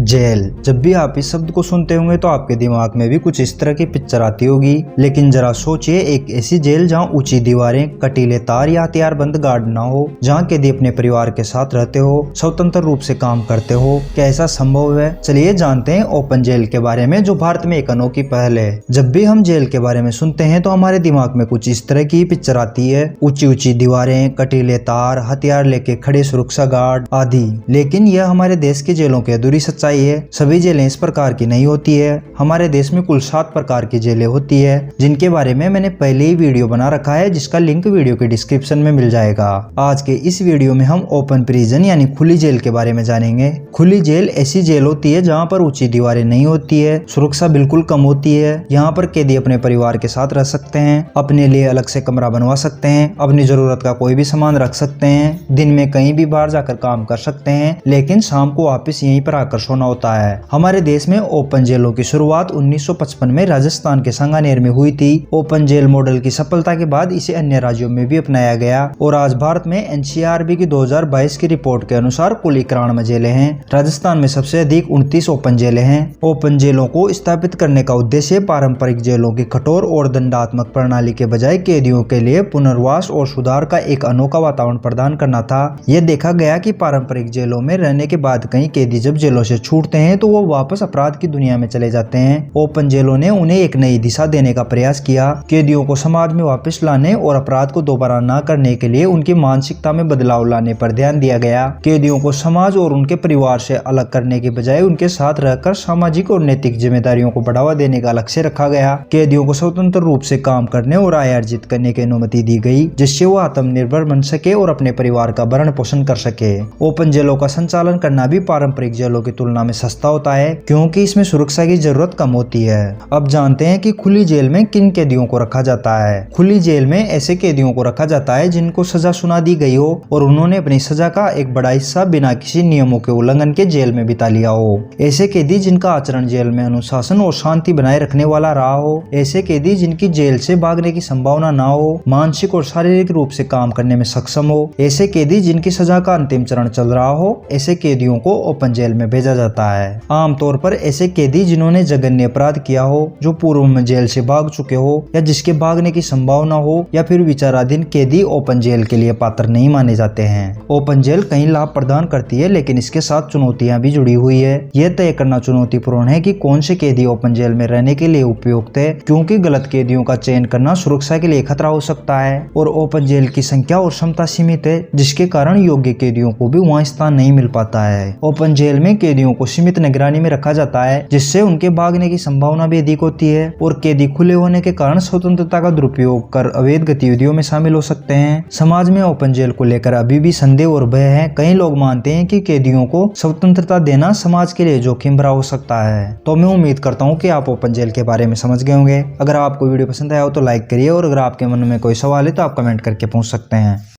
Jail. जब भी आप इस शब्द को सुनते होंगे तो आपके दिमाग में भी कुछ इस तरह की पिक्चर आती होगी, लेकिन जरा सोचिए, एक ऐसी जेल जहां ऊंची दीवारें, कटीले तार या हथियारबंद गार्ड ना हो, जहां कैदी अपने परिवार के साथ रहते हो, स्वतंत्र रूप से काम करते हो। क्या ऐसा संभव है? चलिए जानते हैं ओपन जेल के बारे में, जो भारत में एक अनोखी पहल है। जब भी हम जेल के बारे में सुनते हैं तो हमारे दिमाग में कुछ इस तरह की पिक्चर आती है, ऊंची ऊंची दीवारें, कटीले तार, हथियार लेके खड़े सुरक्षा गार्ड आदि। लेकिन यह हमारे देश की जेलों की अधूरी सच्चाई है। सभी जेलें इस प्रकार की नहीं होती है। हमारे देश में कुल 7 प्रकार की जेलें होती है, जिनके बारे में मैंने पहले ही वीडियो बना रखा है, जिसका लिंक वीडियो के डिस्क्रिप्शन में मिल जाएगा। आज के इस वीडियो में हम ओपन प्रिजन यानी खुली जेल के बारे में जानेंगे। खुली जेल ऐसी जेल होती है जहाँ पर ऊंची दीवारें नहीं होती है, सुरक्षा बिल्कुल कम होती है। यहाँ पर कैदी अपने परिवार के साथ रह सकते हैं, अपने लिए अलग से कमरा बनवा सकते हैं, अपनी जरूरत का कोई भी सामान रख सकते हैं, दिन में कहीं भी बाहर जाकर काम कर सकते हैं, लेकिन शाम को वापस यहीं पर आकर सोना होता है। हमारे देश में ओपन जेलों की शुरुआत 1955 में राजस्थान के सांगानेर में हुई थी। ओपन जेल मॉडल की सफलता के बाद इसे अन्य राज्यों में भी अपनाया गया और आज भारत में एनसीआरबी की 2022 की रिपोर्ट के अनुसार कुल 91 जेलें हैं। राजस्थान में सबसे अधिक 29 ओपन जेलें हैं। ओपन जेलों को स्थापित करने का उद्देश्य पारंपरिक जेलों की कठोर और दंडात्मक प्रणाली के बजाय कैदियों के लिए पुनर्वास और सुधार का एक अनोखा वातावरण प्रदान करना था। यह देखा गया कि पारंपरिक जेलों में रहने के बाद कई कैदी जब जेलों से छूटते हैं तो वो वापस अपराध की दुनिया में चले जाते हैं। ओपन जेलों ने उन्हें एक नई दिशा देने का प्रयास किया। कैदियों को समाज में वापस लाने और अपराध को दोबारा न करने के लिए उनकी मानसिकता में बदलाव लाने पर ध्यान दिया गया। कैदियों को समाज और उनके परिवार से अलग करने के बजाय उनके साथ रहकर सामाजिक और नैतिक जिम्मेदारियों को बढ़ावा देने का लक्ष्य रखा गया। कैदियों को स्वतंत्र रूप से काम करने और आय अर्जित करने की अनुमति दी गई, जिससे वो आत्मनिर्भर बन सके और अपने परिवार का भरण पोषण कर सके। ओपन जेलों का संचालन करना भी पारंपरिक जेलों की तुलना में सस्ता होता है, क्योंकि इसमें सुरक्षा की जरूरत कम होती है। अब जानते हैं कि खुली जेल में किन कैदियों को रखा जाता है। खुली जेल में ऐसे कैदियों को रखा जाता है जिनको सजा सुना दी गई हो और उन्होंने अपनी सजा का एक बड़ा हिस्सा बिना किसी नियमों के उल्लंघन के जेल में बिता लिया हो। ऐसे कैदी जिनका आचरण जेल में अनुशासन और शांति बनाए रखने वाला रहा हो। ऐसे कैदी जिनकी जेल से भागने की संभावना ना हो, मानसिक और शारीरिक रूप से काम करने में सक्षम हो। ऐसे कैदी जिनकी सजा का अंतिम चरण चल रहा हो। ऐसे कैदियों को ओपन जेल में भेजा जाता है। आमतौर पर ऐसे कैदी जिन्होंने जघन्य अपराध किया हो, जो पूर्व में जेल से भाग चुके हो या जिसके भागने की संभावना हो, या फिर विचाराधीन कैदी ओपन जेल के लिए पात्र नहीं माने जाते हैं। ओपन जेल कई लाभ प्रदान करती है, लेकिन इसके साथ चुनौतियां भी जुड़ी हुई है। यह तय करना चुनौतीपूर्ण है कि कौन से कैदी ओपन जेल में रहने के लिए उपयुक्त है, क्योंकि गलत कैदियों का चयन करना सुरक्षा के लिए खतरा हो सकता है और ओपन जेल की संख्या और क्षमता सीमित है, जिसके कारण योग्य कैदियों को भी वहाँ स्थान नहीं मिल पाता है। ओपन जेल में कैदियों को सीमित निगरानी में रखा जाता है, जिससे उनके भागने की संभावना भी अधिक होती है और कैदी खुले होने के कारण स्वतंत्रता का दुरुपयोग कर अवैध गतिविधियों में शामिल हो सकते हैं। समाज में ओपन जेल को लेकर अभी भी संदेह और भय है। कई लोग मानते हैं कि कैदियों को स्वतंत्रता देना समाज के लिए जोखिम भरा हो सकता है। तो मैं उम्मीद करता हूँ कि आप ओपन जेल के बारे में समझ गए होंगे। अगर आपको वीडियो पसंद आया हो तो लाइक करिए और अगर आपके मन में कोई सवाल है तो आप कमेंट करके पूछ सकते हैं।